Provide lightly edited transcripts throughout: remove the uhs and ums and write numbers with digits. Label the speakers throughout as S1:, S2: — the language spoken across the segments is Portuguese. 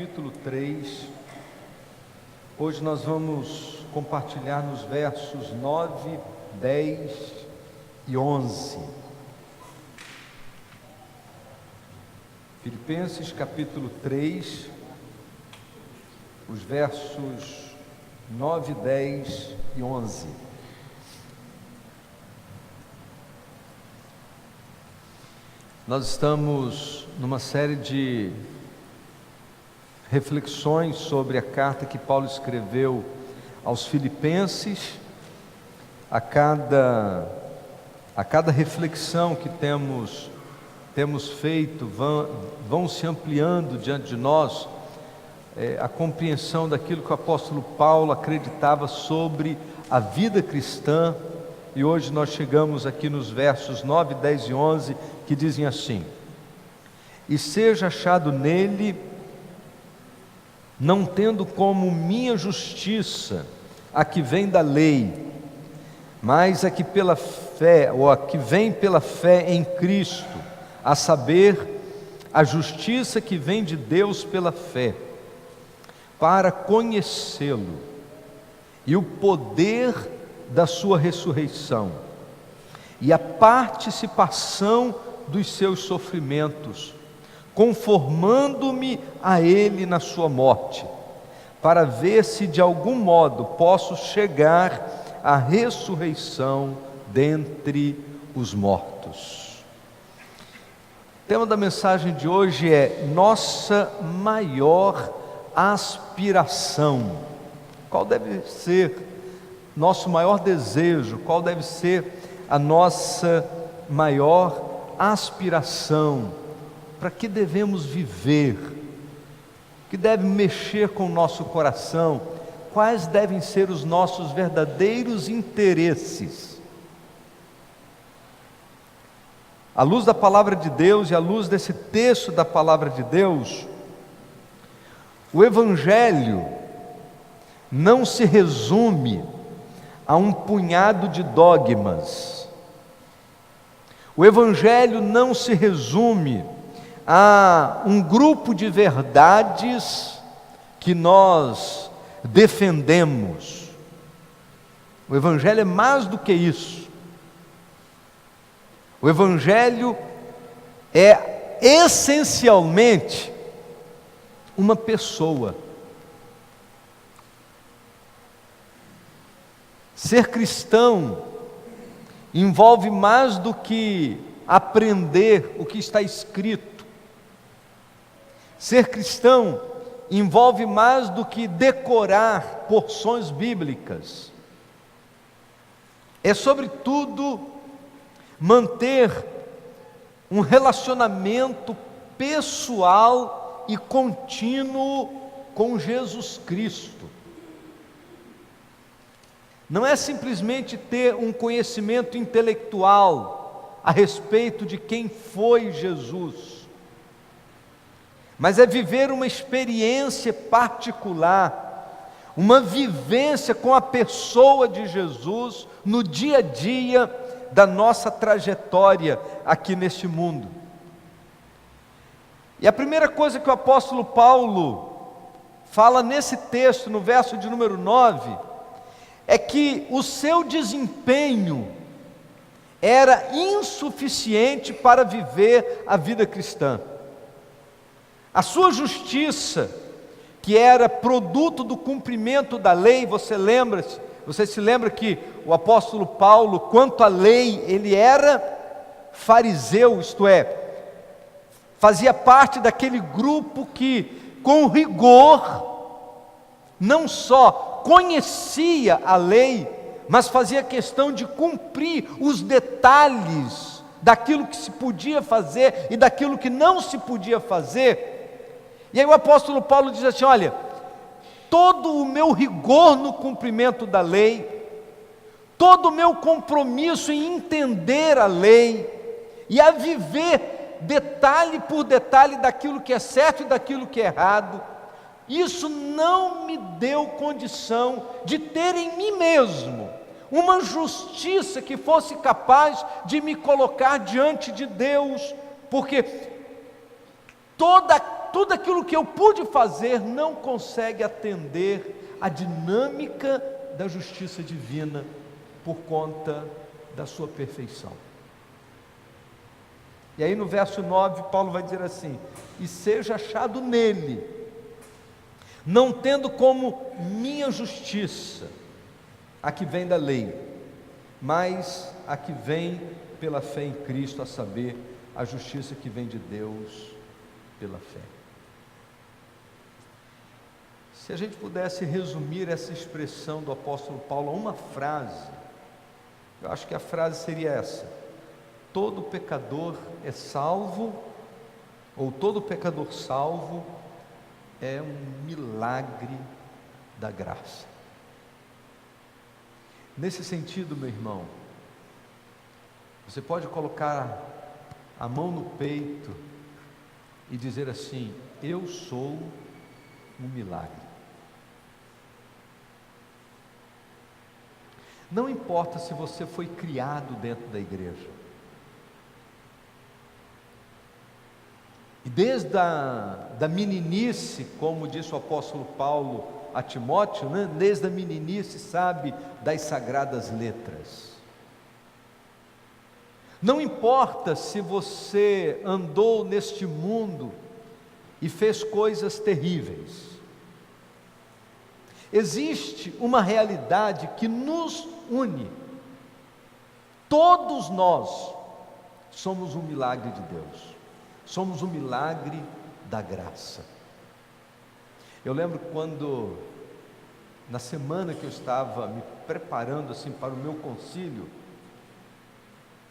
S1: capítulo 3. Hoje nós vamos compartilhar nos versos 9, 10 e 11. Filipenses capítulo 3, os versos 9, 10 e 11. Nós estamos numa série de reflexões sobre a carta que Paulo escreveu aos Filipenses. A cada reflexão que temos feito, vão se ampliando diante de nós a compreensão daquilo que o apóstolo Paulo acreditava sobre a vida cristã. E hoje nós chegamos aqui nos versos 9, 10 e 11, que dizem assim: e seja achado nele, não tendo como minha justiça a que vem da lei, mas a que pela fé, ou a que vem pela fé em Cristo, a saber, a justiça que vem de Deus pela fé, para conhecê-lo e o poder da sua ressurreição e a participação dos seus sofrimentos, conformando-me a ele na sua morte, para ver se de algum modo posso chegar à ressurreição dentre os mortos. O tema da mensagem de hoje é nossa maior aspiração. Qual deve ser nosso maior desejo? Qual deve ser a nossa maior aspiração? Para que devemos viver? O que deve mexer com o nosso coração? Quais devem ser os nossos verdadeiros interesses? À luz da palavra de Deus e à luz desse texto da palavra de Deus, o Evangelho não se resume a um punhado de dogmas. O Evangelho não se resume a um grupo de verdades que nós defendemos. O Evangelho é mais do que isso. O Evangelho é essencialmente uma pessoa. Ser cristão envolve mais do que aprender o que está escrito. Ser cristão envolve mais do que decorar porções bíblicas. É, sobretudo, manter um relacionamento pessoal e contínuo com Jesus Cristo. Não é simplesmente ter um conhecimento intelectual a respeito de quem foi Jesus, mas é viver uma experiência particular, uma vivência com a pessoa de Jesus no dia a dia da nossa trajetória aqui neste mundo. E a primeira coisa que o apóstolo Paulo fala nesse texto, no verso de número 9, é que o seu desempenho era insuficiente para viver a vida cristã. A sua justiça, que era produto do cumprimento da lei, você se lembra que o apóstolo Paulo, quanto à lei, ele era fariseu, isto é, fazia parte daquele grupo que, com rigor, não só conhecia a lei, mas fazia questão de cumprir os detalhes daquilo que se podia fazer e daquilo que não se podia fazer. E aí o apóstolo Paulo diz assim: olha, todo o meu rigor no cumprimento da lei, todo o meu compromisso em entender a lei e a viver detalhe por detalhe daquilo que é certo e daquilo que é errado, isso não me deu condição de ter em mim mesmo uma justiça que fosse capaz de me colocar diante de Deus, porque toda tudo aquilo que eu pude fazer não consegue atender à dinâmica da justiça divina por conta da sua perfeição. E aí no verso 9, Paulo vai dizer assim: e seja achado nele, não tendo como minha justiça a que vem da lei, mas a que vem pela fé em Cristo, a saber, a justiça que vem de Deus pela fé. Se a gente pudesse resumir essa expressão do apóstolo Paulo a uma frase, eu acho que a frase seria essa: todo pecador é salvo, ou todo pecador salvo é um milagre da graça. Nesse sentido, meu irmão, você pode colocar a mão no peito e dizer assim: eu sou um milagre. Não importa se você foi criado dentro da igreja, e desde a meninice, como disse o apóstolo Paulo a Timóteo, né? Desde a meninice sabe das sagradas letras. Não importa se você andou neste mundo e fez coisas terríveis, existe uma realidade que nos une. Todos nós somos um milagre de Deus, somos um milagre da graça. Eu lembro quando, na semana que eu estava me preparando assim para o meu concílio,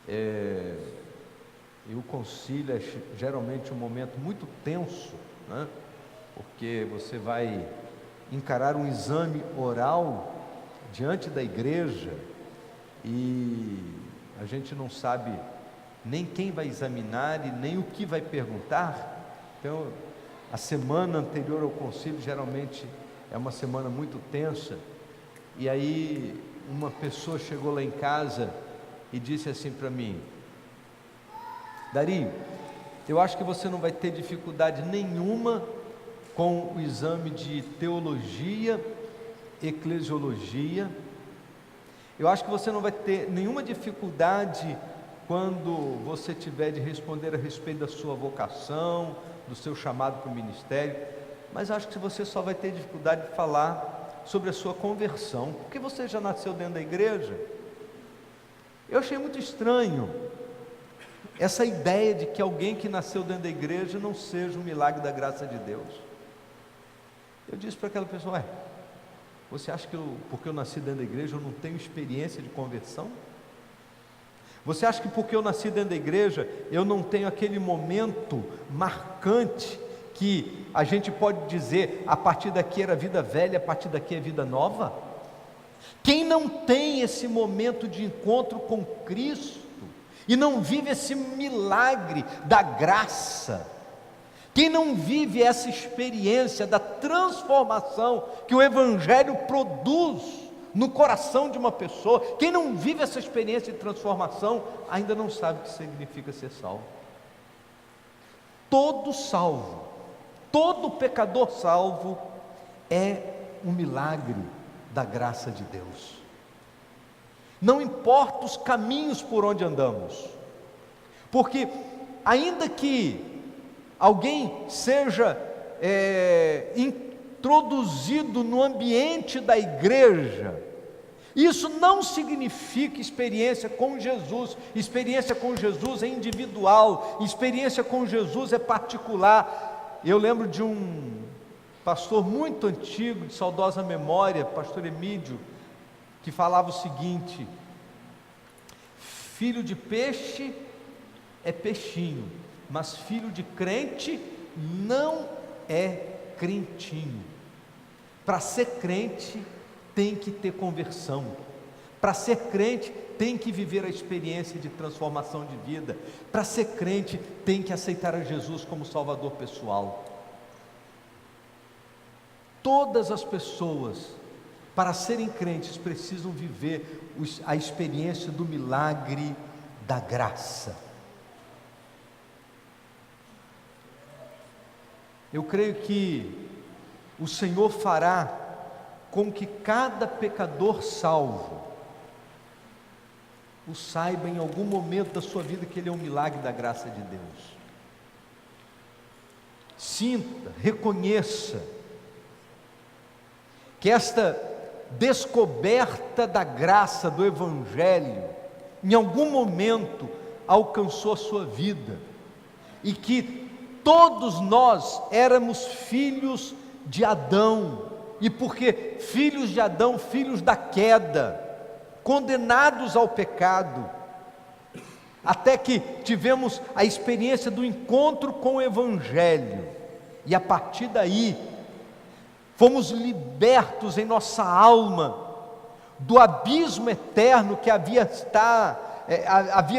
S1: e o concílio é geralmente um momento muito tenso, né? Porque você vai encarar um exame oral diante da igreja e a gente não sabe nem quem vai examinar e nem o que vai perguntar. Então, a semana anterior ao concílio geralmente é uma semana muito tensa. E aí uma pessoa chegou lá em casa e disse assim para mim: Dari, eu acho que você não vai ter dificuldade nenhuma com o exame de teologia, eclesiologia. Eu acho que você não vai ter nenhuma dificuldade quando você tiver de responder a respeito da sua vocação, do seu chamado para o ministério, mas acho que você só vai ter dificuldade de falar sobre a sua conversão, porque você já nasceu dentro da igreja. Eu achei muito estranho essa ideia de que alguém que nasceu dentro da igreja não seja um milagre da graça de Deus. Eu disse para aquela pessoa: você acha que porque eu nasci dentro da igreja eu não tenho experiência de conversão? Você acha que porque eu nasci dentro da igreja eu não tenho aquele momento marcante que a gente pode dizer: a partir daqui era vida velha, a partir daqui é vida nova? Quem não tem esse momento de encontro com Cristo e não vive esse milagre da graça, quem não vive essa experiência da transformação que o Evangelho produz no coração de uma pessoa, quem não vive essa experiência de transformação, ainda não sabe o que significa ser salvo. Todo salvo, todo pecador salvo é um milagre da graça de Deus. Não importa os caminhos por onde andamos, porque ainda que alguém seja introduzido no ambiente da igreja, isso não significa experiência com Jesus. Experiência com Jesus é individual, experiência com Jesus é particular. Eu lembro de um pastor muito antigo, de saudosa memória, pastor Emídio, que falava o seguinte: filho de peixe é peixinho, mas filho de crente não é crentinho. Para ser crente tem que ter conversão, para ser crente tem que viver a experiência de transformação de vida, para ser crente tem que aceitar a Jesus como Salvador pessoal. Todas as pessoas, para serem crentes, precisam viver a experiência do milagre da graça. Eu creio que o Senhor fará com que cada pecador salvo o saiba em algum momento da sua vida que ele é um milagre da graça de Deus. Sinta, reconheça que esta descoberta da graça do Evangelho em algum momento alcançou a sua vida e que todos nós éramos filhos de Adão, e porque filhos de Adão, filhos da queda, condenados ao pecado, até que tivemos a experiência do encontro com o Evangelho, e a partir daí fomos libertos em nossa alma do abismo eterno que havia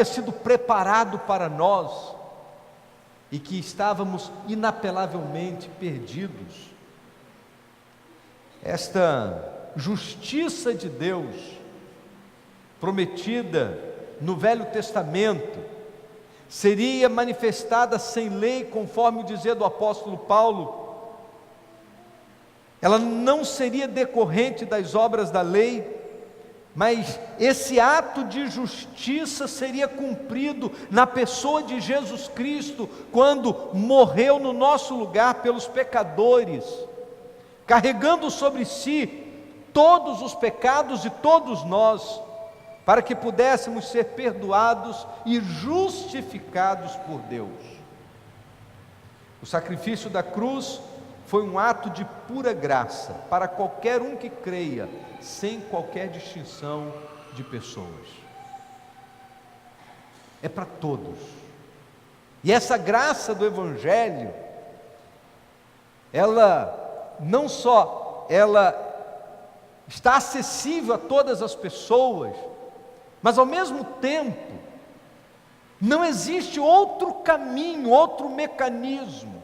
S1: sido preparado para nós e que estávamos inapelavelmente perdidos. Esta justiça de Deus prometida no Velho Testamento seria manifestada sem lei, conforme o dizer do apóstolo Paulo. Ela não seria decorrente das obras da lei, mas esse ato de justiça seria cumprido na pessoa de Jesus Cristo, quando morreu no nosso lugar pelos pecadores, carregando sobre si todos os pecados de todos nós, para que pudéssemos ser perdoados e justificados por Deus. O sacrifício da cruz foi um ato de pura graça para qualquer um que creia, sem qualquer distinção de pessoas. É para todos. E essa graça do Evangelho, ela não só está acessível a todas as pessoas, mas ao mesmo tempo não existe outro caminho, outro mecanismo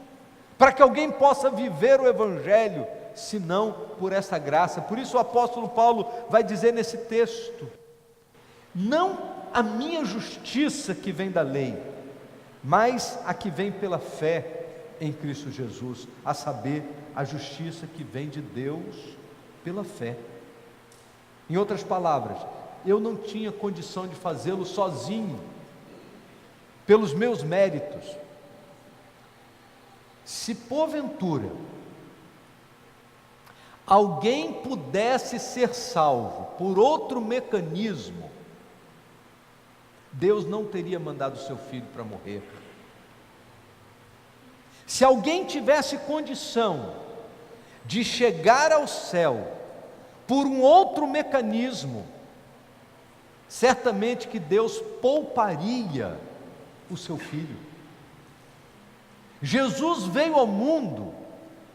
S1: para que alguém possa viver o Evangelho, senão por essa graça. Por isso o apóstolo Paulo vai dizer nesse texto: não a minha justiça que vem da lei, mas a que vem pela fé em Cristo Jesus, a saber, a justiça que vem de Deus pela fé. Em outras palavras, eu não tinha condição de fazê-lo sozinho, pelos meus méritos. Se porventura alguém pudesse ser salvo por outro mecanismo, Deus não teria mandado o seu filho para morrer. Se alguém tivesse condição de chegar ao céu por um outro mecanismo, certamente que Deus pouparia o seu filho. Jesus veio ao mundo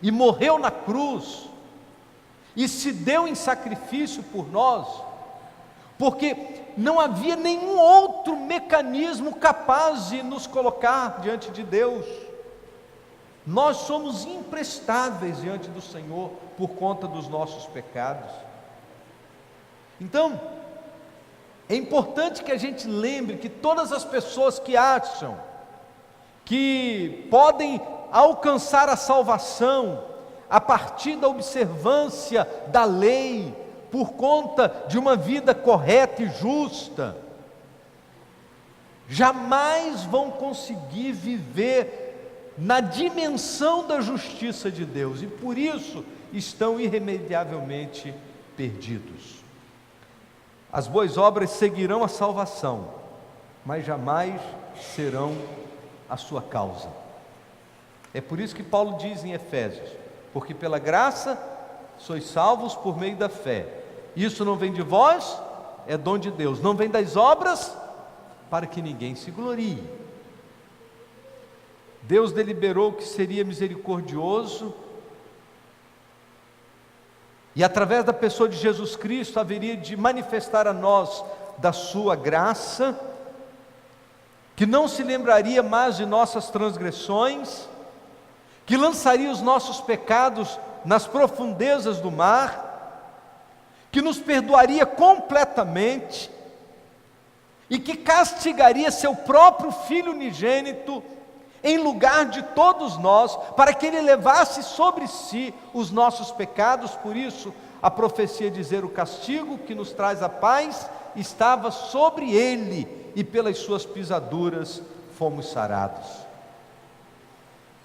S1: e morreu na cruz e se deu em sacrifício por nós, porque não havia nenhum outro mecanismo capaz de nos colocar diante de Deus. Nós somos imprestáveis diante do Senhor por conta dos nossos pecados. Então, é importante que a gente lembre que todas as pessoas que acham que podem alcançar a salvação a partir da observância da lei, por conta de uma vida correta e justa, jamais vão conseguir viver na dimensão da justiça de Deus, e por isso estão irremediavelmente perdidos. As boas obras seguirão a salvação, mas jamais serão a sua causa. É por isso que Paulo diz em Efésios: porque pela graça sois salvos por meio da fé. Isso não vem de vós, é dom de Deus, não vem das obras, para que ninguém se glorie. Deus deliberou que seria misericordioso, e através da pessoa de Jesus Cristo haveria de manifestar a nós da sua graça, que não se lembraria mais de nossas transgressões, que lançaria os nossos pecados nas profundezas do mar, que nos perdoaria completamente e que castigaria seu próprio Filho unigênito em lugar de todos nós, para que Ele levasse sobre si os nossos pecados. Por isso, a profecia dizer: o castigo que nos traz a paz estava sobre Ele, e pelas suas pisaduras fomos sarados.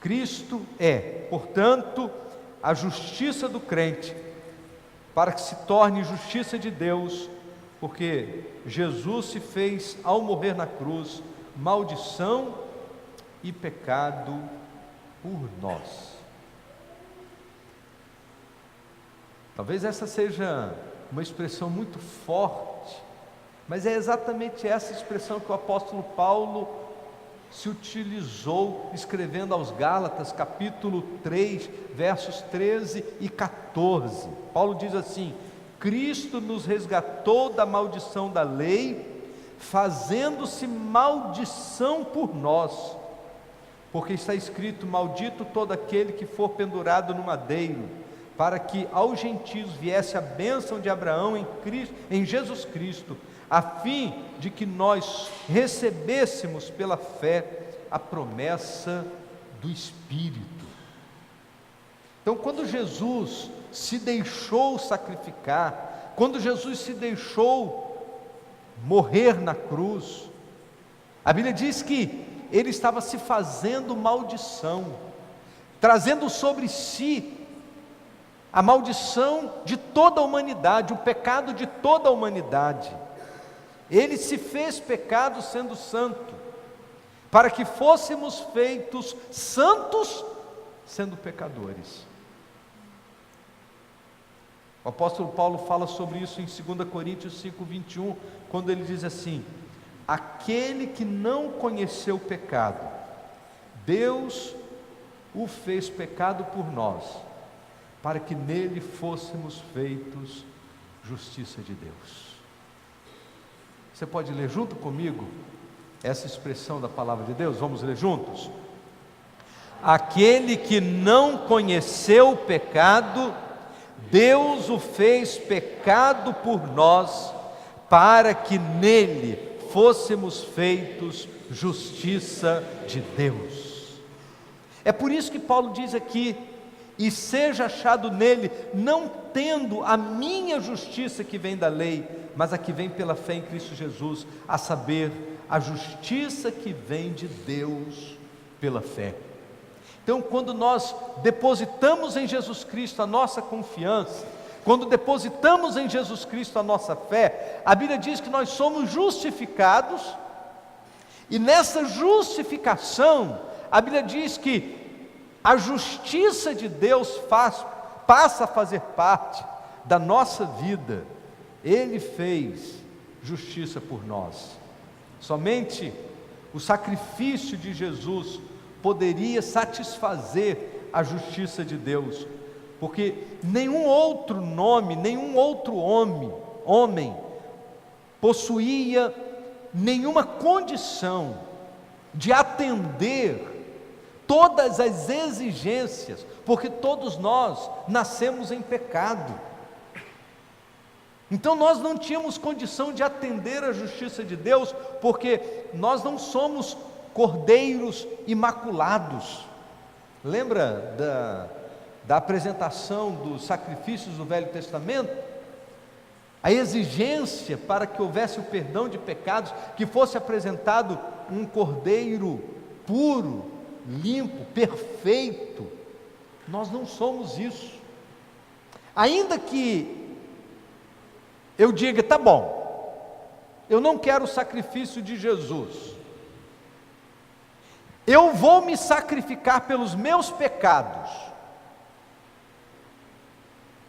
S1: Cristo é, portanto, a justiça do crente, para que se torne justiça de Deus, porque Jesus se fez, ao morrer na cruz, maldição e pecado por nós. Talvez essa seja uma expressão muito forte, mas é exatamente essa expressão que o apóstolo Paulo se utilizou escrevendo aos Gálatas, capítulo 3, versos 13 e 14. Paulo diz assim: Cristo nos resgatou da maldição da lei, fazendo-se maldição por nós, porque está escrito: maldito todo aquele que for pendurado no madeiro, para que aos gentios viesse a bênção de Abraão em Jesus Cristo, a fim de que nós recebêssemos pela fé a promessa do Espírito. Então, quando Jesus se deixou sacrificar, quando Jesus se deixou morrer na cruz, a Bíblia diz que Ele estava se fazendo maldição, trazendo sobre si a maldição de toda a humanidade, o pecado de toda a humanidade. Ele se fez pecado sendo santo, para que fôssemos feitos santos sendo pecadores. O apóstolo Paulo fala sobre isso em 2 Coríntios 5:21, quando ele diz assim: aquele que não conheceu o pecado, Deus o fez pecado por nós, para que nele fôssemos feitos justiça de Deus. Você pode ler junto comigo essa expressão da palavra de Deus? Vamos ler juntos? Aquele que não conheceu o pecado, Deus o fez pecado por nós, para que nele fôssemos feitos justiça de Deus. É por isso que Paulo diz aqui: e seja achado nele, não tendo a minha justiça que vem da lei, mas a que vem pela fé em Cristo Jesus, a saber, a justiça que vem de Deus pela fé. Então, quando nós depositamos em Jesus Cristo a nossa confiança, quando depositamos em Jesus Cristo a nossa fé, a Bíblia diz que nós somos justificados, e nessa justificação, a Bíblia diz que a justiça de Deus passa a fazer parte da nossa vida. Ele fez justiça por nós. Somente o sacrifício de Jesus poderia satisfazer a justiça de Deus, porque nenhum outro nome, nenhum outro homem possuía nenhuma condição de atender todas as exigências, porque todos nós nascemos em pecado. Então nós não tínhamos condição de atender a justiça de Deus, porque nós não somos cordeiros imaculados. Lembra da apresentação dos sacrifícios do Velho Testamento? A exigência para que houvesse o perdão de pecados, que fosse apresentado um cordeiro puro, limpo, perfeito. Nós não somos isso. Ainda que eu diga: tá bom, eu não quero o sacrifício de Jesus, eu vou me sacrificar pelos meus pecados,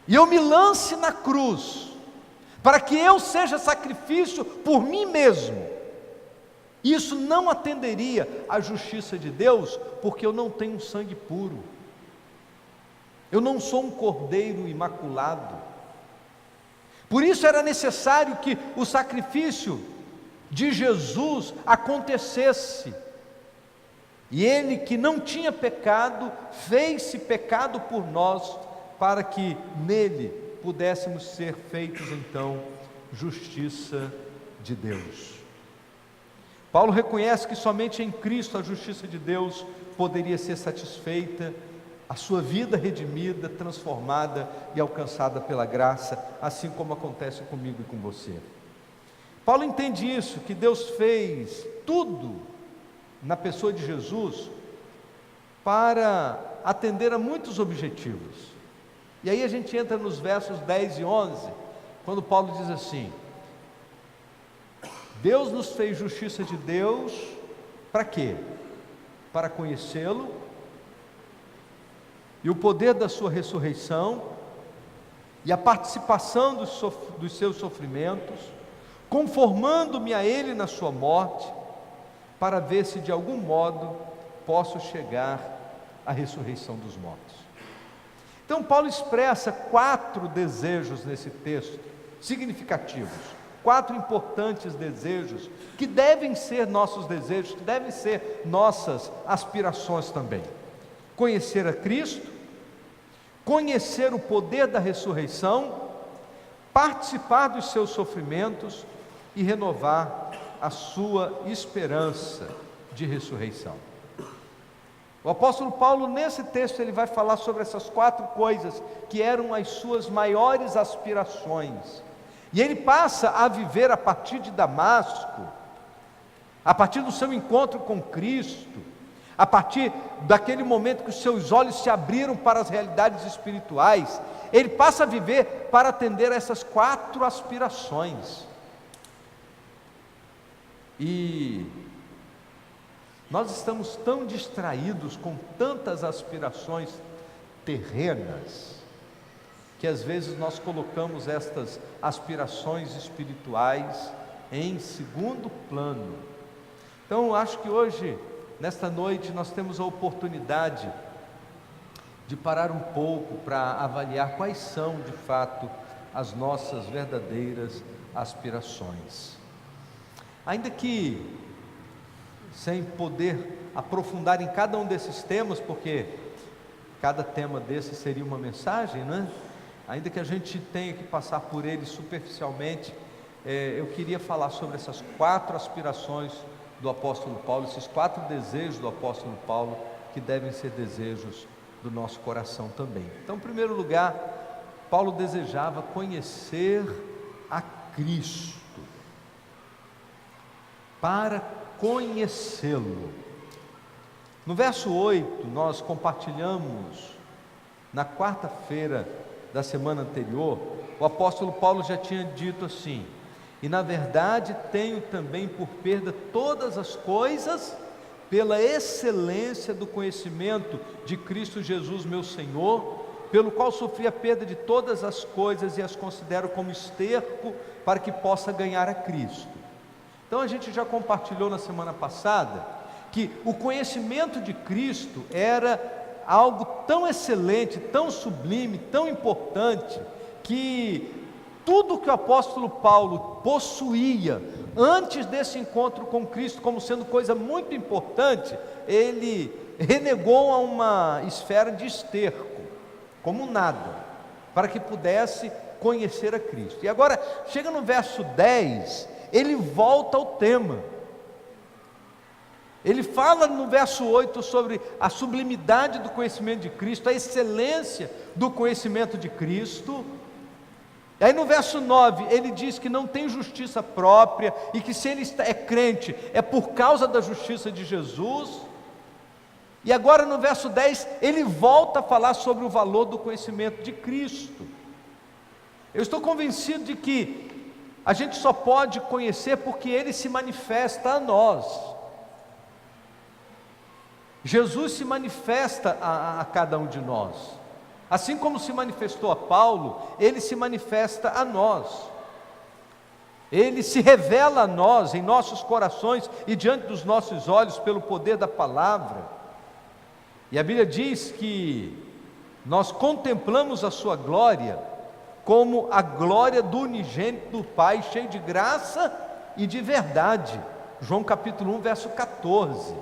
S1: e eu me lance na cruz, para que eu seja sacrifício por mim mesmo. Isso não atenderia à justiça de Deus, porque eu não tenho sangue puro, eu não sou um cordeiro imaculado. Por isso era necessário que o sacrifício de Jesus acontecesse, e Ele, que não tinha pecado, fez-se pecado por nós, para que nele pudéssemos ser feitos então justiça de Deus. Paulo reconhece que somente em Cristo a justiça de Deus poderia ser satisfeita, a sua vida redimida, transformada e alcançada pela graça, assim como acontece comigo e com você. Paulo entende isso, que Deus fez tudo na pessoa de Jesus para atender a muitos objetivos. E aí a gente entra nos versos 10 e 11, quando Paulo diz assim: Deus nos fez justiça de Deus, para quê? Para conhecê-lo, e o poder da sua ressurreição, e a participação dos seus sofrimentos, conformando-me a Ele na sua morte, para ver se de algum modo posso chegar à ressurreição dos mortos. Então Paulo expressa 4 desejos nesse texto, significativos, 4 importantes desejos, que devem ser nossos desejos, que devem ser nossas aspirações também. Conhecer a Cristo, conhecer o poder da ressurreição, participar dos seus sofrimentos e renovar a sua esperança de ressurreição. O apóstolo Paulo, nesse texto, ele vai falar sobre essas 4 coisas que eram as suas maiores aspirações. E ele passa a viver a partir de Damasco, a partir do seu encontro com Cristo, a partir daquele momento que os seus olhos se abriram para as realidades espirituais, ele passa a viver para atender a essas 4 aspirações. E nós estamos tão distraídos com tantas aspirações terrenas, que às vezes nós colocamos estas aspirações espirituais em segundo plano. Então eu acho que hoje, nesta noite, nós temos a oportunidade de parar um pouco para avaliar quais são de fato as nossas verdadeiras aspirações. Ainda que sem poder aprofundar em cada um desses temas, porque cada tema desse seria uma mensagem, né? Ainda que a gente tenha que passar por ele superficialmente, eu queria falar sobre essas 4 aspirações do apóstolo Paulo, esses 4 desejos do apóstolo Paulo, que devem ser desejos do nosso coração também. Então, em primeiro lugar, Paulo desejava conhecer a Cristo, para conhecê-lo. No verso 8, nós compartilhamos, na quarta-feira da semana anterior, o apóstolo Paulo já tinha dito assim: e na verdade tenho também por perda todas as coisas, pela excelência do conhecimento de Cristo Jesus meu Senhor, pelo qual sofri a perda de todas as coisas e as considero como esterco, para que possa ganhar a Cristo. Então a gente já compartilhou na semana passada que o conhecimento de Cristo era algo tão excelente, tão sublime, tão importante, que tudo que o apóstolo Paulo possuía antes desse encontro com Cristo, como sendo coisa muito importante, ele renegou a uma esfera de esterco, como nada, para que pudesse conhecer a Cristo. E agora, chega no verso 10, ele volta ao tema. Ele fala no verso 8 sobre a sublimidade do conhecimento de Cristo, a excelência do conhecimento de Cristo. E aí no verso 9, ele diz que não tem justiça própria, e que se ele é crente, é por causa da justiça de Jesus. E agora no verso 10, ele volta a falar sobre o valor do conhecimento de Cristo. Eu estou convencido de que a gente só pode conhecer porque Ele se manifesta a nós. Jesus se manifesta a cada um de nós. Assim como se manifestou a Paulo, Ele se manifesta a nós. Ele se revela a nós, em nossos corações e diante dos nossos olhos, pelo poder da palavra. E a Bíblia diz que nós contemplamos a sua glória, como a glória do unigênito do Pai, cheio de graça e de verdade. João capítulo 1, verso 14.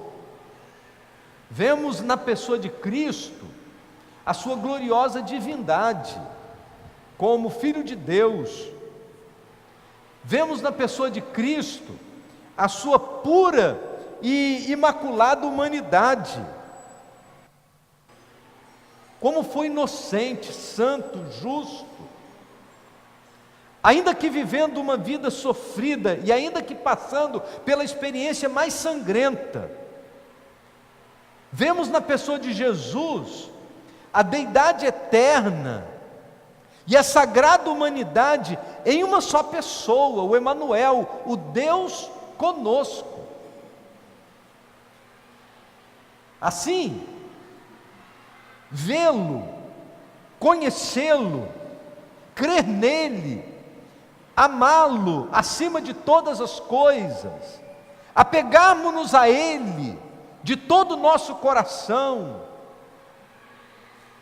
S1: Vemos na pessoa de Cristo a sua gloriosa divindade, como Filho de Deus. Vemos na pessoa de Cristo a sua pura e imaculada humanidade. Como foi inocente, santo, justo, ainda que vivendo uma vida sofrida e ainda que passando pela experiência mais sangrenta. Vemos na pessoa de Jesus a deidade eterna e a sagrada humanidade em uma só pessoa, o Emanuel, o Deus conosco. Assim, vê-lo, conhecê-lo, crer nele, amá-lo acima de todas as coisas, apegarmos-nos a ele de todo o nosso coração.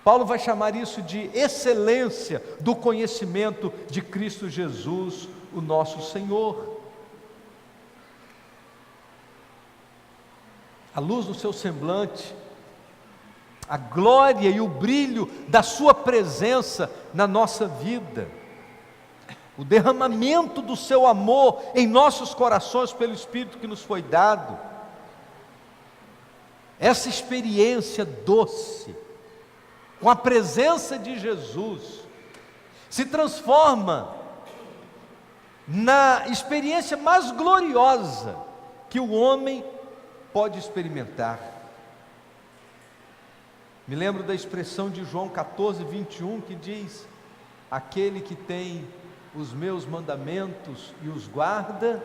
S1: Paulo vai chamar isso de excelência do conhecimento de Cristo Jesus, o nosso Senhor. A luz do seu semblante, a glória e o brilho da sua presença na nossa vida, o derramamento do seu amor em nossos corações pelo Espírito que nos foi dado, essa experiência doce com a presença de Jesus se transforma na experiência mais gloriosa que o homem pode experimentar. Me lembro da expressão de João 14, 21, que diz: aquele que tem os meus mandamentos e os guarda,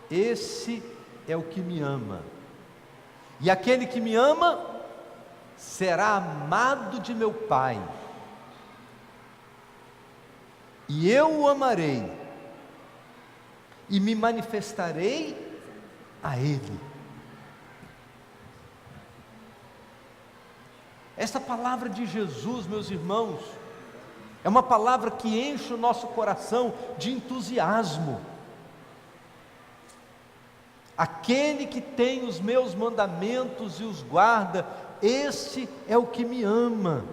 S1: esse é o que me ama. E aquele que me ama será amado de meu Pai, e eu o amarei e me manifestarei a ele. Esta palavra de Jesus, meus irmãos, é uma palavra que enche o nosso coração de entusiasmo. Aquele que tem os meus mandamentos e os guarda, esse é o que me ama.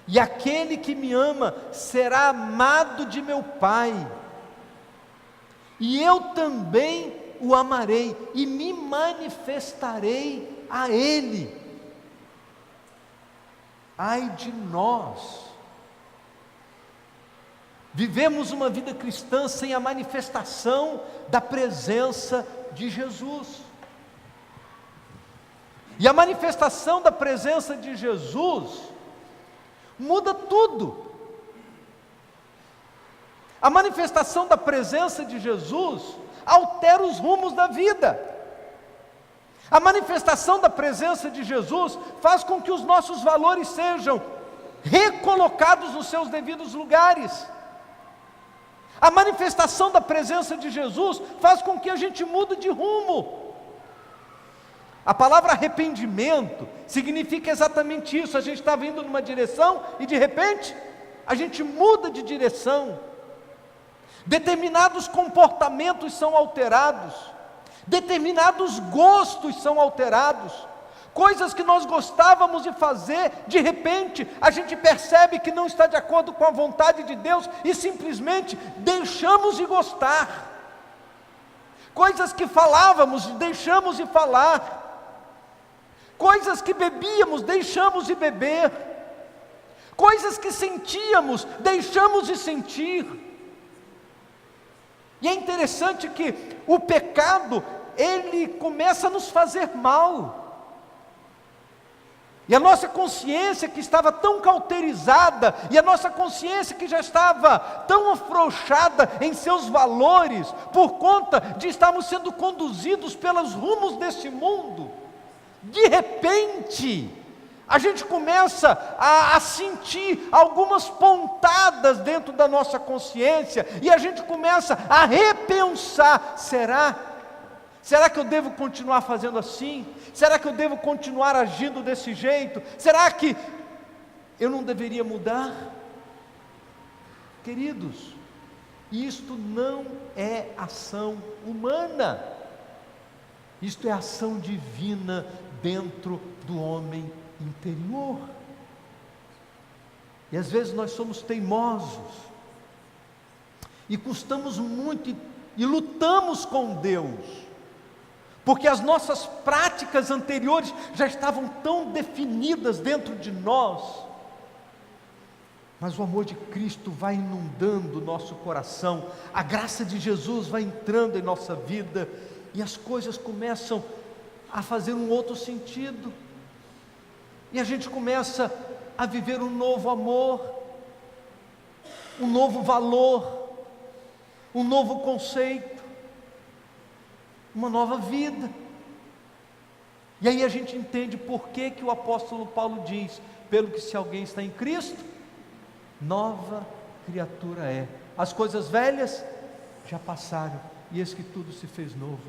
S1: E aquele que me ama será amado de meu Pai, e eu também o amarei e me manifestarei a ele. Ai de nós, vivemos uma vida cristã sem a manifestação da presença de Jesus. E a manifestação da presença de Jesus muda tudo. A manifestação da presença de Jesus altera os rumos da vida. A manifestação da presença de Jesus faz com que os nossos valores sejam recolocados nos seus devidos lugares. A manifestação da presença de Jesus faz com que a gente mude de rumo. A palavra arrependimento significa exatamente isso. A gente está vindo numa direção e de repente a gente muda de direção. Determinados comportamentos são alterados, determinados gostos são alterados. Coisas que nós gostávamos de fazer, de repente a gente percebe que não está de acordo com a vontade de Deus e simplesmente deixamos de gostar. Coisas que falávamos, deixamos de falar. Coisas que bebíamos, deixamos de beber. Coisas que sentíamos, deixamos de sentir. E é interessante que o pecado, ele começa a nos fazer mal. E a nossa consciência que estava tão cauterizada, e a nossa consciência que já estava tão afrouxada em seus valores, por conta de estarmos sendo conduzidos pelos rumos deste mundo, de repente, a gente começa a sentir algumas pontadas dentro da nossa consciência, e a gente começa a repensar: será que eu devo continuar fazendo assim? Será que eu devo continuar agindo desse jeito? Será que eu não deveria mudar? Queridos, isto não é ação humana, isto é ação divina dentro do homem interior. E às vezes nós somos teimosos e custamos muito e lutamos com Deus, porque as nossas práticas anteriores já estavam tão definidas dentro de nós, mas o amor de Cristo vai inundando o nosso coração, a graça de Jesus vai entrando em nossa vida, e as coisas começam a fazer um outro sentido, e a gente começa a viver um novo amor, um novo valor, um novo conceito, uma nova vida. E aí a gente entende por que o apóstolo Paulo diz: pelo que se alguém está em Cristo, nova criatura é. As coisas velhas já passaram, e eis que tudo se fez novo.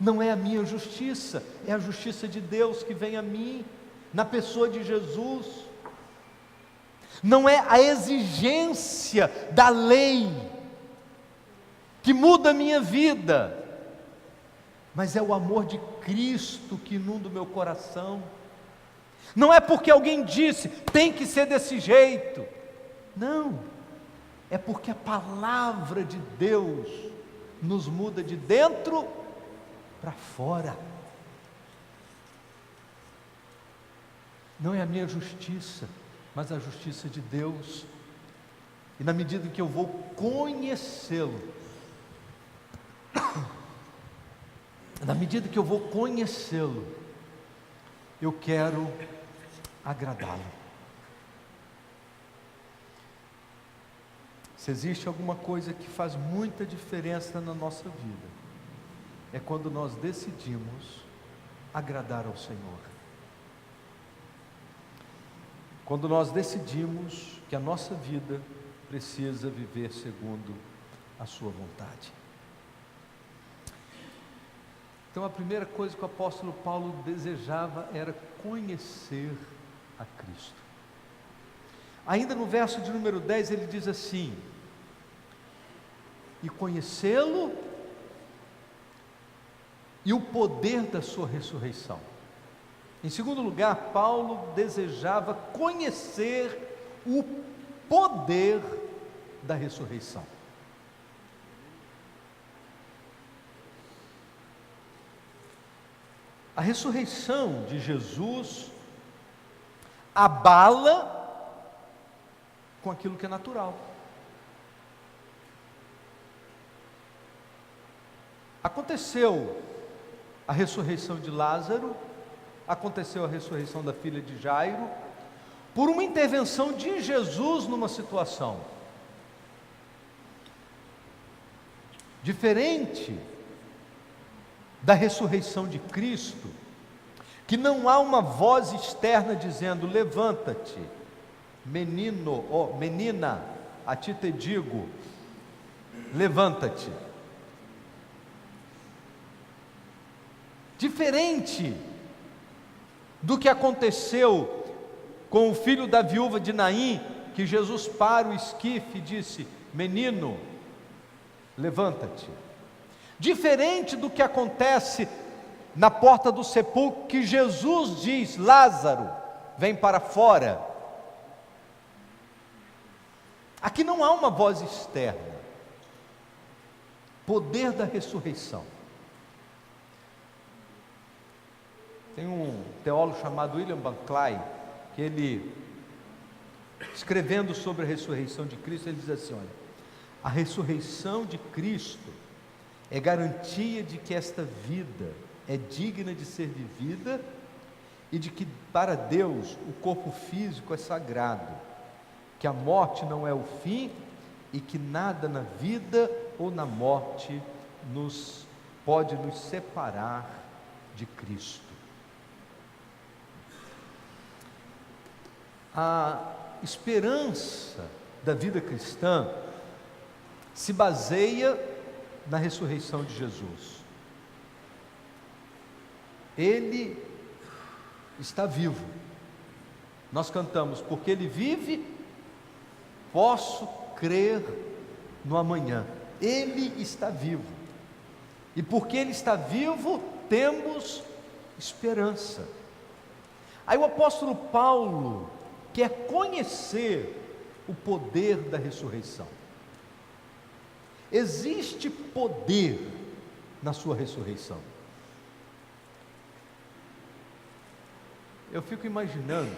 S1: Não é a minha justiça, é a justiça de Deus que vem a mim, na pessoa de Jesus. Não é a exigência da lei que muda a minha vida, mas é o amor de Cristo que inunda o meu coração. Não é porque alguém disse, tem que ser desse jeito. Não, é porque a palavra de Deus nos muda de dentro para fora. Não é a minha justiça, mas a justiça de Deus. E na medida em que eu vou conhecê-lo, eu quero agradá-lo. Se existe alguma coisa que faz muita diferença na nossa vida, é quando nós decidimos agradar ao Senhor. Quando nós decidimos que a nossa vida precisa viver segundo a sua vontade. Então a primeira coisa que o apóstolo Paulo desejava era conhecer a Cristo. Ainda no verso de número 10 ele diz assim: e conhecê-lo e o poder da sua ressurreição. Em segundo lugar, Paulo desejava conhecer o poder da ressurreição. A ressurreição de Jesus abala com aquilo que é natural. Aconteceu a ressurreição de Lázaro, aconteceu a ressurreição da filha de Jairo, por uma intervenção de Jesus numa situação. Diferente da ressurreição de Cristo, que não há uma voz externa dizendo: levanta-te, menino, ou menina, a ti te digo, levanta-te. Diferente do que aconteceu com o filho da viúva de Naim, que Jesus para o esquife e disse: menino, levanta-te. Diferente do que acontece na porta do sepulcro, que Jesus diz: Lázaro, vem para fora. Aqui não há uma voz externa. Poder da ressurreição. Tem um teólogo chamado William Barclay, que ele, escrevendo sobre a ressurreição de Cristo, ele diz assim: olha, a ressurreição de Cristo é garantia de que esta vida é digna de ser vivida e de que para Deus o corpo físico é sagrado, que a morte não é o fim e que nada na vida ou na morte pode nos separar de Cristo. A esperança da vida cristã se baseia na ressurreição de Jesus. Ele está vivo. Nós cantamos: porque Ele vive, posso crer no amanhã. Ele está vivo. E porque Ele está vivo, temos esperança. Aí o apóstolo Paulo quer conhecer o poder da ressurreição. Existe poder na sua ressurreição. Eu fico imaginando,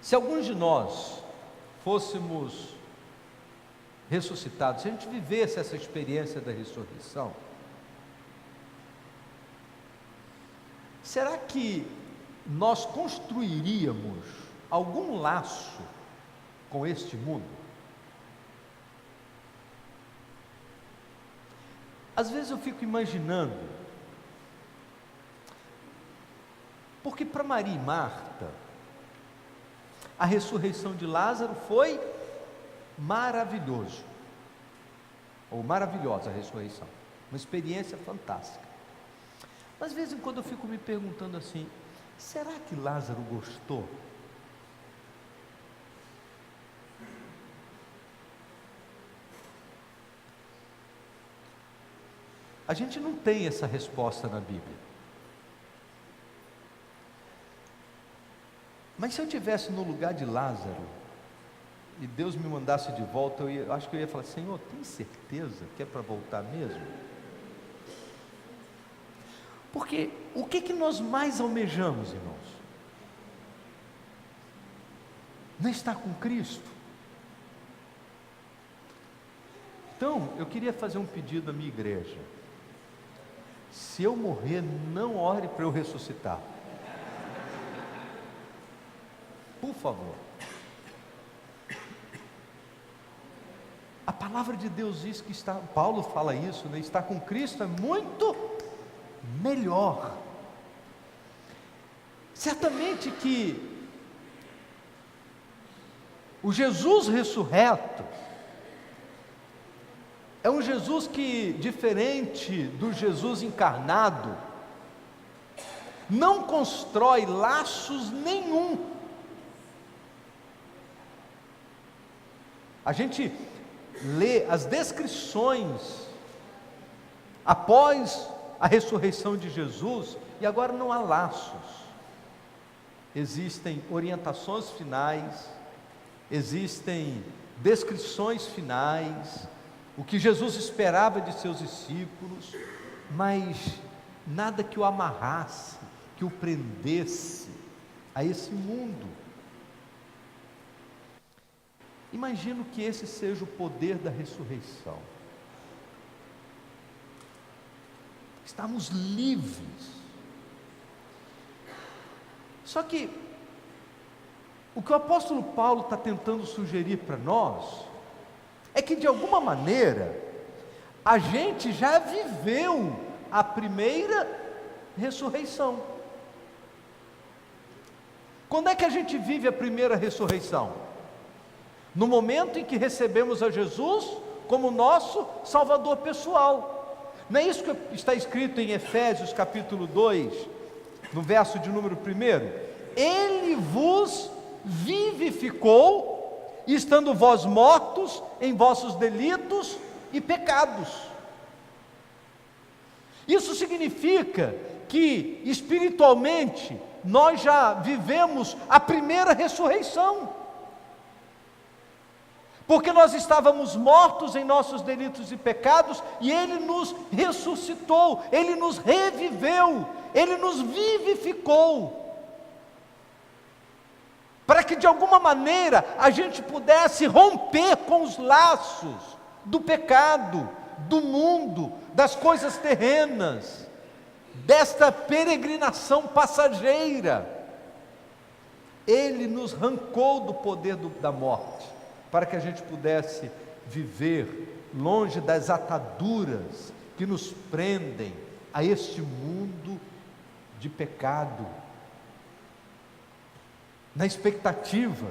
S1: se alguns de nós fôssemos ressuscitados, se a gente vivesse essa experiência da ressurreição, será que nós construiríamos algum laço com este mundo? Às vezes eu fico imaginando, porque para Maria e Marta, a ressurreição de Lázaro foi maravilhoso, ou maravilhosa a ressurreição, uma experiência fantástica. Mas de vez em quando eu fico me perguntando assim, será que Lázaro gostou? A gente não tem essa resposta na Bíblia. Mas se eu estivesse no lugar de Lázaro, e Deus me mandasse de volta, eu acho que eu ia falar, Senhor, tem certeza que é para voltar mesmo? Porque o que nós mais almejamos, irmãos? Não estar com Cristo. Então, eu queria fazer um pedido à minha igreja. Se eu morrer, não ore para eu ressuscitar. Por favor. A palavra de Deus diz que Paulo fala isso, né? Estar com Cristo é muito melhor. Certamente que o Jesus ressurreto é um Jesus que, diferente do Jesus encarnado, não constrói laços nenhum. A gente lê as descrições após a ressurreição de Jesus, e agora não há laços. Existem orientações finais, existem descrições finais, o que Jesus esperava de seus discípulos, mas nada que o amarrasse, que o prendesse a esse mundo. Imagino que esse seja o poder da ressurreição. Estamos livres. Só que o que o apóstolo Paulo está tentando sugerir para nós é que, de alguma maneira, a gente já viveu a primeira ressurreição. Quando é que a gente vive a primeira ressurreição? No momento em que recebemos a Jesus como nosso Salvador pessoal. Não é isso que está escrito em Efésios capítulo 2, no verso de número 1? Ele vos vivificou, estando vós mortos em vossos delitos e pecados. Isso significa que espiritualmente nós já vivemos a primeira ressurreição, porque nós estávamos mortos em nossos delitos e pecados, e Ele nos ressuscitou, Ele nos reviveu, Ele nos vivificou, para que de alguma maneira a gente pudesse romper com os laços do pecado, do mundo, das coisas terrenas, desta peregrinação passageira. Ele nos arrancou do poder da morte, para que a gente pudesse viver longe das ataduras que nos prendem a este mundo de pecado, na expectativa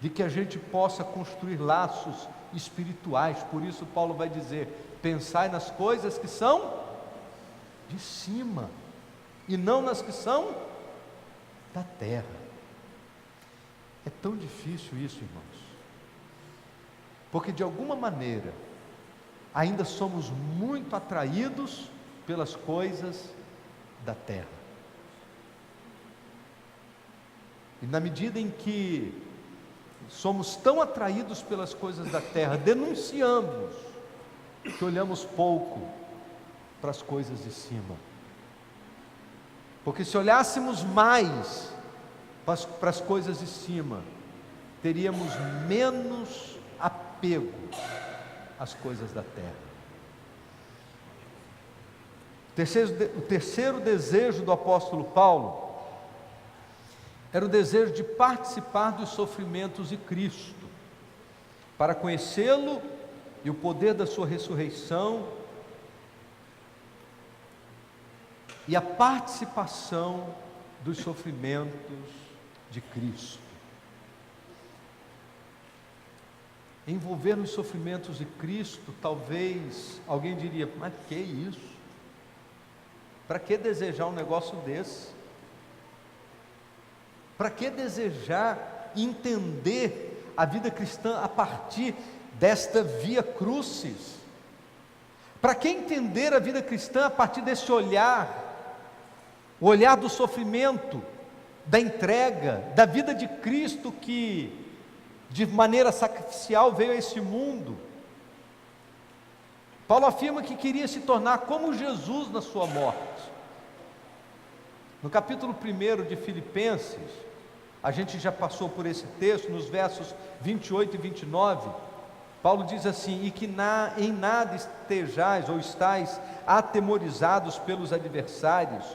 S1: de que a gente possa construir laços espirituais. Por isso Paulo vai dizer: pensai nas coisas que são de cima, e não nas que são da terra. É tão difícil isso, irmãos, porque de alguma maneira ainda somos muito atraídos pelas coisas da terra. E na medida em que somos tão atraídos pelas coisas da terra, denunciamos que olhamos pouco para as coisas de cima. Porque se olhássemos mais para as coisas de cima, teríamos menos apego às coisas da terra. O terceiro desejo do apóstolo Paulo era o desejo de participar dos sofrimentos de Cristo, para conhecê-lo e o poder da sua ressurreição e a participação dos sofrimentos de Cristo. Envolver nos sofrimentos de Cristo, talvez alguém diria, mas que isso? Para que desejar um negócio desse? Para que desejar entender a vida cristã a partir desta via crucis? Para que entender a vida cristã a partir desse olhar, o olhar do sofrimento, da entrega, da vida de Cristo que de maneira sacrificial veio a esse mundo? Paulo afirma que queria se tornar como Jesus na sua morte. No capítulo 1 de Filipenses, a gente já passou por esse texto, nos versos 28 e 29, Paulo diz assim: e que em nada estejais ou estais atemorizados pelos adversários,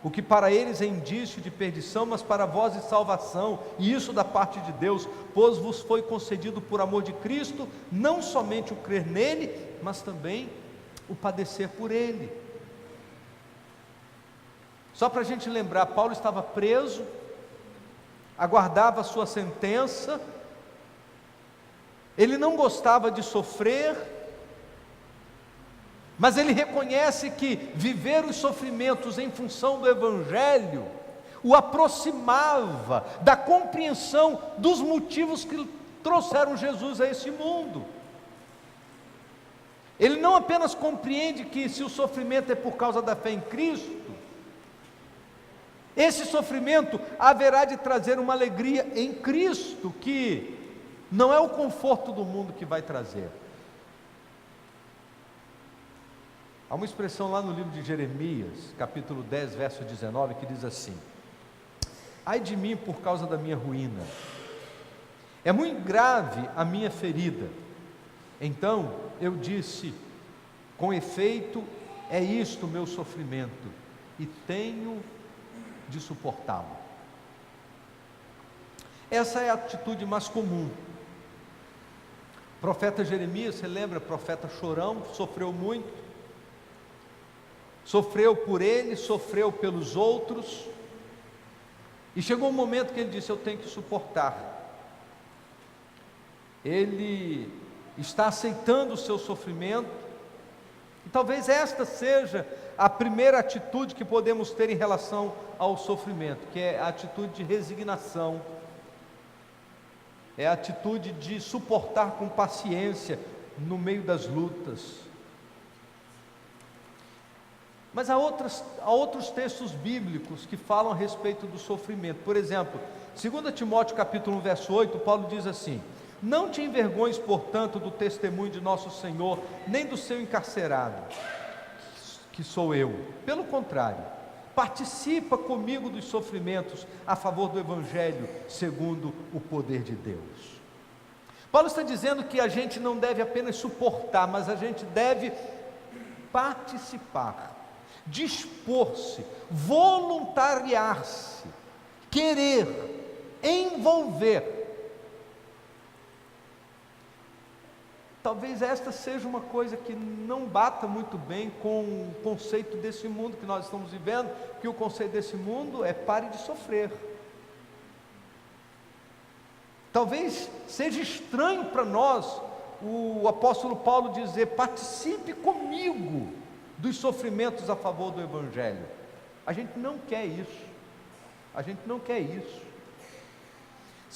S1: o que para eles é indício de perdição, mas para vós de salvação, e isso da parte de Deus, pois vos foi concedido por amor de Cristo, não somente o crer nele, mas também o padecer por ele. Só para a gente lembrar, Paulo estava preso, aguardava a sua sentença, ele não gostava de sofrer, mas ele reconhece que viver os sofrimentos em função do Evangelho o aproximava da compreensão dos motivos que trouxeram Jesus a esse mundo. Ele não apenas compreende que se o sofrimento é por causa da fé em Cristo, esse sofrimento haverá de trazer uma alegria em Cristo, que não é o conforto do mundo que vai trazer. Há uma expressão lá no livro de Jeremias, capítulo 10, verso 19, que diz assim: ai de mim por causa da minha ruína, é muito grave a minha ferida. Então eu disse, com efeito é isto o meu sofrimento, e tenho de suportá-lo. Essa é a atitude mais comum. O profeta Jeremias, você lembra, profeta chorão, sofreu muito, sofreu por ele, sofreu pelos outros, e chegou um momento que ele disse: eu tenho que suportar. Ele está aceitando o seu sofrimento, e talvez esta seja a primeira atitude que podemos ter em relação ao sofrimento, que é a atitude de resignação, é a atitude de suportar com paciência no meio das lutas. Mas há outros textos bíblicos que falam a respeito do sofrimento. Por exemplo, 2 Timóteo capítulo 1, verso 8, Paulo diz assim: não te envergonhes, portanto, do testemunho de nosso Senhor, nem do seu encarcerado, que sou eu. Pelo contrário, participa comigo dos sofrimentos a favor do Evangelho, segundo o poder de Deus. Paulo está dizendo que a gente não deve apenas suportar, mas a gente deve participar, dispor-se, voluntariar-se, querer, envolver. Talvez esta seja uma coisa que não bata muito bem com o conceito desse mundo que nós estamos vivendo, que o conceito desse mundo é pare de sofrer. Talvez seja estranho para nós o apóstolo Paulo dizer: participe comigo dos sofrimentos a favor do Evangelho. A gente não quer isso, a gente não quer isso.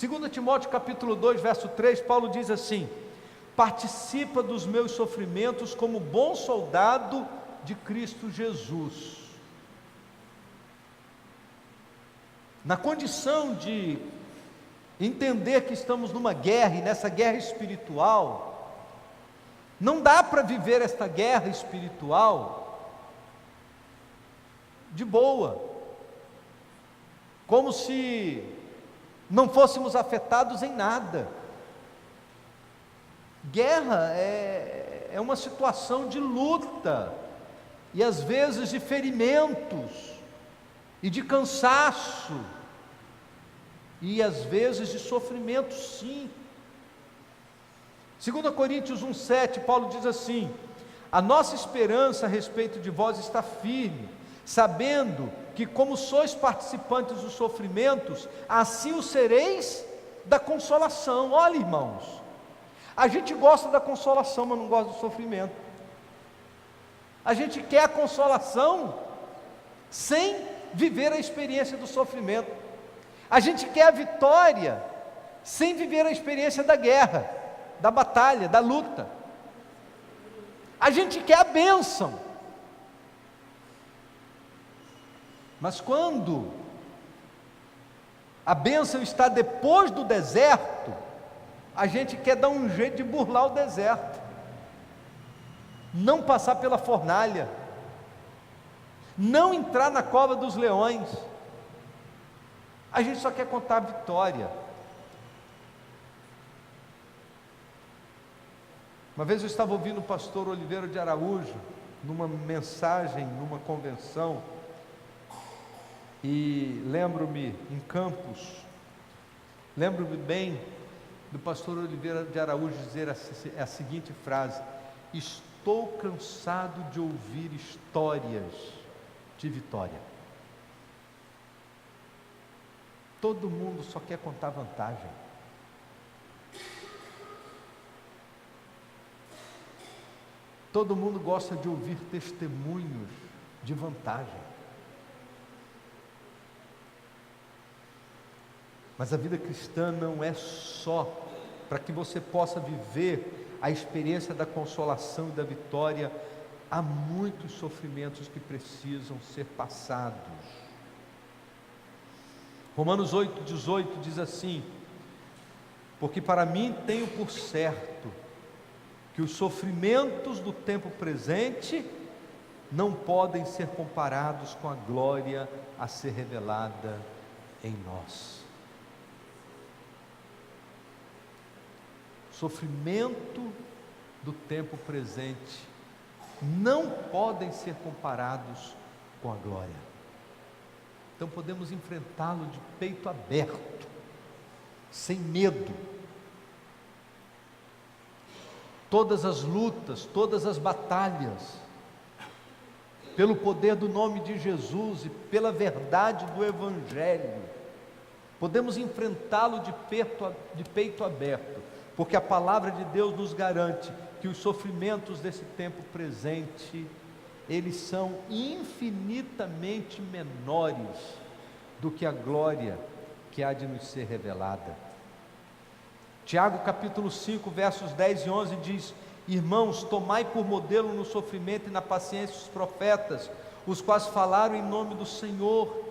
S1: 2 Timóteo capítulo 2, verso 3, Paulo diz assim: participa dos meus sofrimentos como bom soldado de Cristo Jesus. Na condição de entender que estamos numa guerra, e nessa guerra espiritual, não dá para viver esta guerra espiritual de boa, como se não fôssemos afetados em nada. Guerra é uma situação de luta, e às vezes de ferimentos, e de cansaço, e às vezes de sofrimento, sim. 2 Coríntios 1,7, Paulo diz assim: a nossa esperança a respeito de vós está firme, sabendo que como sois participantes dos sofrimentos, assim o sereis da consolação. Olha, irmãos, a gente gosta da consolação, mas não gosta do sofrimento. A gente quer a consolação sem viver a experiência do sofrimento. A gente quer a vitória sem viver a experiência da guerra, da batalha, da luta. A gente quer a bênção. Mas quando a bênção está depois do deserto, a gente quer dar um jeito de burlar o deserto, não passar pela fornalha, não entrar na cova dos leões. A gente só quer contar a vitória. Uma vez eu estava ouvindo o pastor Oliveira de Araújo numa mensagem, numa convenção, e lembro-me em Campos, lembro-me bem do pastor Oliveira de Araújo dizer a seguinte frase: estou cansado de ouvir histórias de vitória. Todo mundo só quer contar vantagem. Todo mundo gosta de ouvir testemunhos de vantagem. Mas a vida cristã não é só para que você possa viver a experiência da consolação e da vitória. Há muitos sofrimentos que precisam ser passados. Romanos 8,18 diz assim: porque para mim tenho por certo que os sofrimentos do tempo presente não podem ser comparados com a glória a ser revelada em nós. Sofrimento do tempo presente não podem ser comparados com a glória. Então podemos enfrentá-lo de peito aberto, sem medo. Todas as lutas, todas as batalhas, pelo poder do nome de Jesus e pela verdade do Evangelho, podemos enfrentá-lo de peito aberto, porque a palavra de Deus nos garante que os sofrimentos desse tempo presente, eles são infinitamente menores do que a glória que há de nos ser revelada. Tiago capítulo 5, versos 10 e 11 diz: irmãos, tomai por modelo no sofrimento e na paciência os profetas, os quais falaram em nome do Senhor.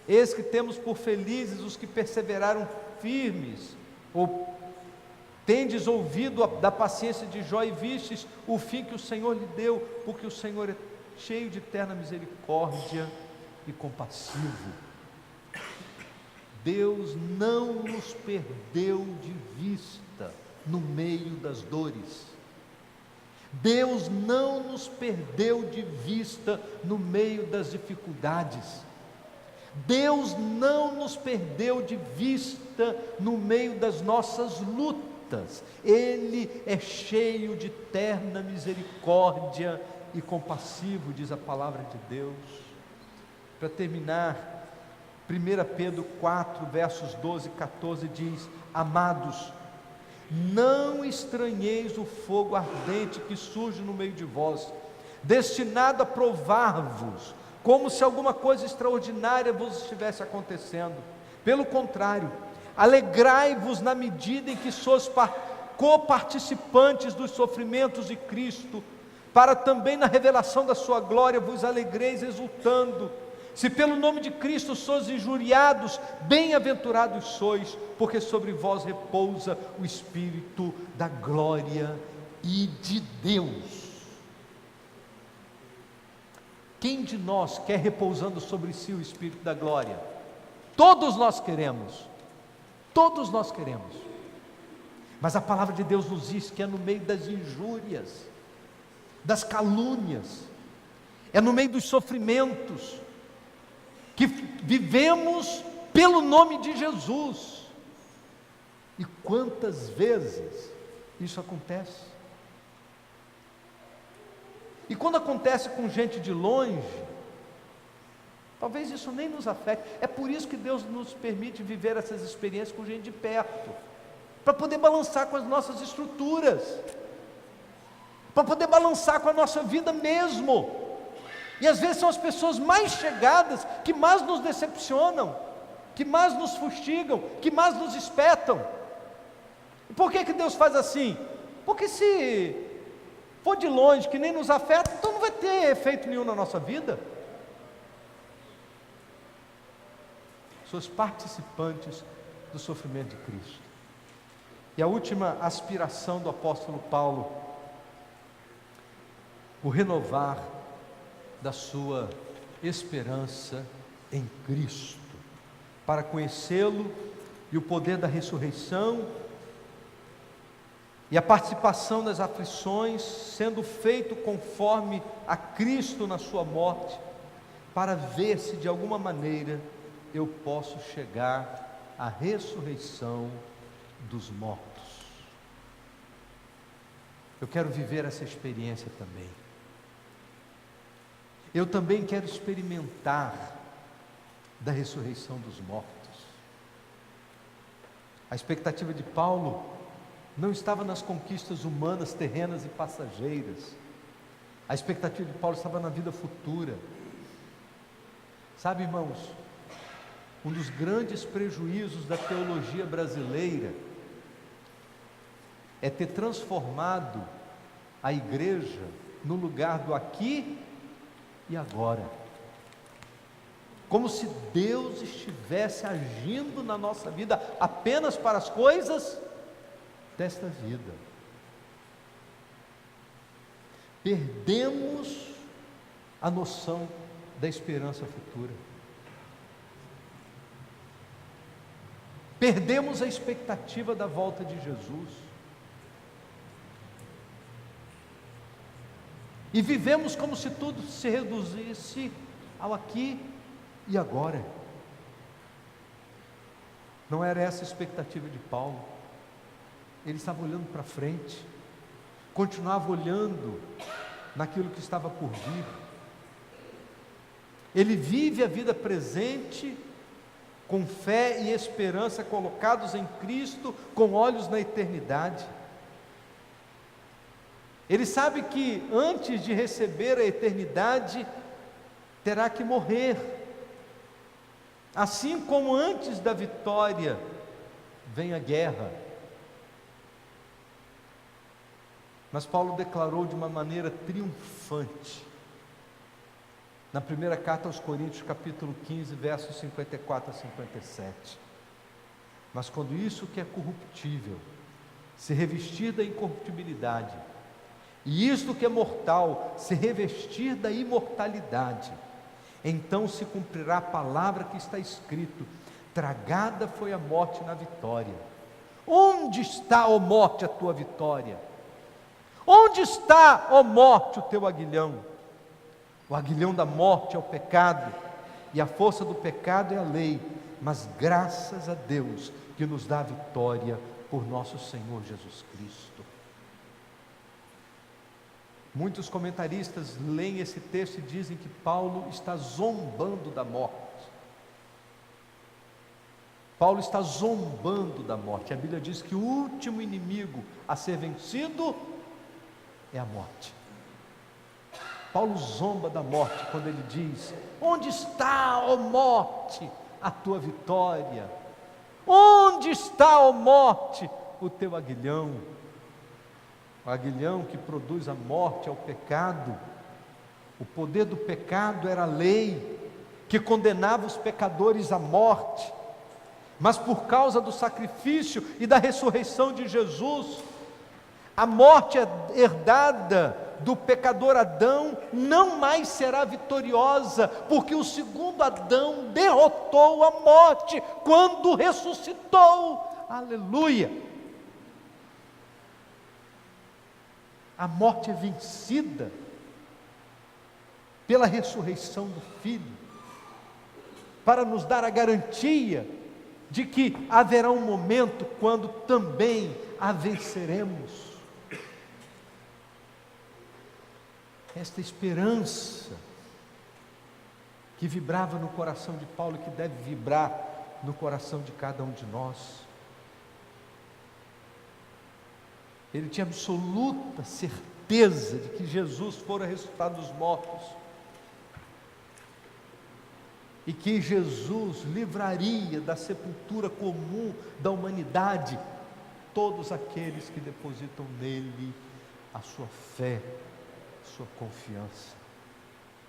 S1: Eis que temos por felizes os que perseveraram firmes. Ou tendes ouvido da paciência de Jó e vistes o fim que o Senhor lhe deu, porque o Senhor é cheio de eterna misericórdia e compassivo. Deus não nos perdeu de vista no meio das dores. Deus não nos perdeu de vista no meio das dificuldades. Deus não nos perdeu de vista no meio das nossas lutas. Ele é cheio de eterna misericórdia e compassivo, diz a palavra de Deus. Para terminar, 1 Pedro 4, versos 12 e 14 diz: amados, não estranheis o fogo ardente que surge no meio de vós, destinado a provar-vos, como se alguma coisa extraordinária vos estivesse acontecendo. Pelo contrário, alegrai-vos na medida em que sois coparticipantes dos sofrimentos de Cristo, para também na revelação da sua glória vos alegreis exultando. Se pelo nome de Cristo sois injuriados, bem-aventurados sois, porque sobre vós repousa o Espírito da glória e de Deus. Quem de nós quer repousando sobre si o Espírito da glória? Todos nós queremos, todos nós queremos. Mas a palavra de Deus nos diz que é no meio das injúrias, das calúnias, é no meio dos sofrimentos, que vivemos pelo nome de Jesus. E quantas vezes isso acontece? E quando acontece com gente de longe, talvez isso nem nos afete. É por isso que Deus nos permite viver essas experiências com gente de perto, para poder balançar com as nossas estruturas, para poder balançar com a nossa vida mesmo. E às vezes são as pessoas mais chegadas que mais nos decepcionam, que mais nos fustigam, que mais nos espetam. E por que Deus faz assim? Porque se for de longe, que nem nos afeta, então não vai ter efeito nenhum na nossa vida. Somos participantes do sofrimento de Cristo. E a última aspiração do apóstolo Paulo, o renovar da sua esperança em Cristo, para conhecê-lo e o poder da ressurreição e a participação das aflições, sendo feito conforme a Cristo na sua morte, para ver se de alguma maneira eu posso chegar à ressurreição dos mortos. Eu quero viver essa experiência também. Eu também quero experimentar da ressurreição dos mortos. A expectativa de Paulo não estava nas conquistas humanas, terrenas e passageiras. A expectativa de Paulo estava na vida futura. Sabe, irmãos, um dos grandes prejuízos da teologia brasileira é ter transformado a igreja no lugar do aqui e agora, como se Deus estivesse agindo na nossa vida apenas para as coisas desta vida. Perdemos a noção da esperança futura, perdemos a expectativa da volta de Jesus, e vivemos como se tudo se reduzisse ao aqui e agora. Não era essa a expectativa de Paulo. Ele estava olhando para frente, continuava olhando naquilo que estava por vir. Ele vive a vida presente com fé e esperança colocados em Cristo, com olhos na eternidade. Ele sabe que antes de receber a eternidade, terá que morrer. Assim como antes da vitória, vem a guerra. Mas Paulo declarou de uma maneira triunfante, na primeira carta aos Coríntios, capítulo 15, versos 54 a 57. Mas quando isso que é corruptível se revestir da incorruptibilidade, e isto que é mortal se revestir da imortalidade, então se cumprirá a palavra que está escrito: tragada foi a morte na vitória. Onde está, ó morte, a tua vitória? Onde está, ó morte, o teu aguilhão? O aguilhão da morte é o pecado, e a força do pecado é a lei, mas graças a Deus que nos dá a vitória por nosso Senhor Jesus Cristo. Muitos comentaristas leem esse texto e dizem que Paulo está zombando da morte. Paulo está zombando da morte. A Bíblia diz que o último inimigo a ser vencido é a morte. Paulo zomba da morte quando ele diz: onde está, ó morte, a tua vitória? Onde está, ó morte, o teu aguilhão? O aguilhão que produz a morte é o pecado. O poder do pecado era a lei, que condenava os pecadores à morte, mas por causa do sacrifício e da ressurreição de Jesus, a morte herdada do pecador Adão não mais será vitoriosa, porque o segundo Adão derrotou a morte quando ressuscitou. Aleluia! A morte é vencida pela ressurreição do Filho, para nos dar a garantia de que haverá um momento quando também a venceremos. Esta esperança que vibrava no coração de Paulo e que deve vibrar no coração de cada um de nós. Ele tinha absoluta certeza de que Jesus fora ressuscitado dos mortos e que Jesus livraria da sepultura comum da humanidade todos aqueles que depositam nele a sua fé, sua confiança.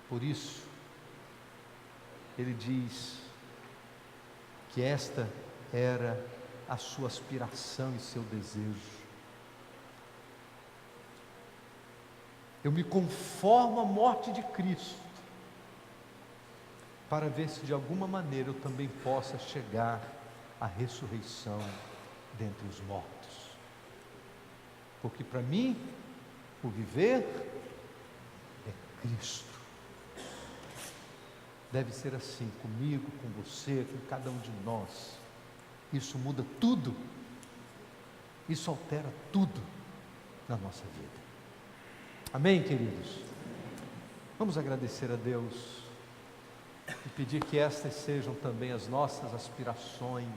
S1: Por isso, ele diz que esta era a sua aspiração e seu desejo. Eu me conformo à morte de Cristo, para ver se de alguma maneira eu também possa chegar à ressurreição dentre os mortos. Porque para mim, o viver é Cristo. Deve ser assim comigo, com você, com cada um de nós. Isso muda tudo. Isso altera tudo na nossa vida. Amém, queridos? Vamos agradecer a Deus e pedir que estas sejam também as nossas aspirações,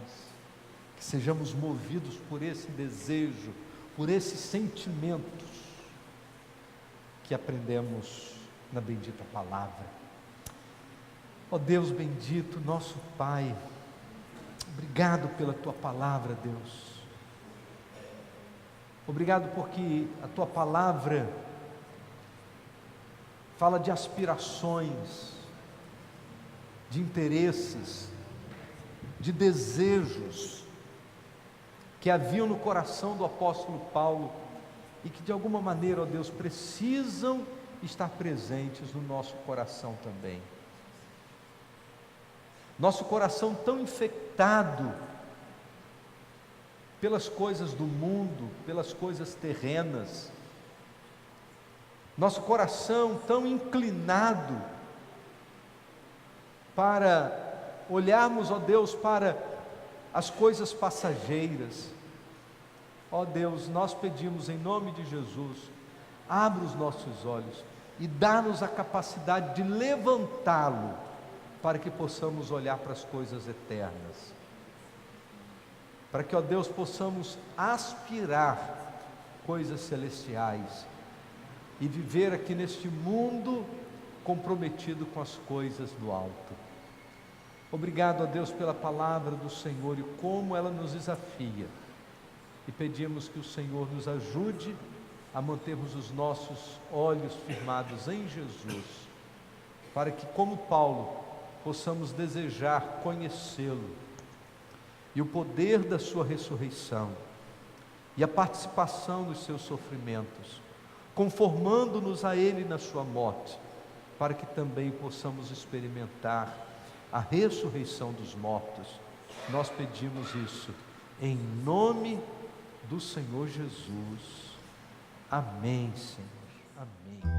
S1: que sejamos movidos por esse desejo, por esses sentimentos que aprendemos na bendita palavra. Ó Deus bendito, nosso Pai, obrigado pela Tua palavra, Deus. Obrigado porque a Tua palavra fala de aspirações, de interesses, de desejos que haviam no coração do apóstolo Paulo e que de alguma maneira, ó Deus, precisam estar presentes no nosso coração também. Nosso coração tão infectado pelas coisas do mundo, pelas coisas terrenas, nosso coração tão inclinado para olharmos, ó Deus, para as coisas passageiras. Ó Deus, nós pedimos em nome de Jesus, abre os nossos olhos e dá-nos a capacidade de levantá-lo, para que possamos olhar para as coisas eternas, para que, ó Deus, possamos aspirar coisas celestiais e viver aqui neste mundo comprometido com as coisas do alto. Obrigado, ó Deus, pela palavra do Senhor e como ela nos desafia, e pedimos que o Senhor nos ajude a mantermos os nossos olhos firmados em Jesus, para que, como Paulo, possamos desejar conhecê-lo e o poder da sua ressurreição e a participação dos seus sofrimentos, conformando-nos a ele na sua morte, para que também possamos experimentar a ressurreição dos mortos. Nós pedimos isso em nome do Senhor Jesus. Amém, Senhor. Amém.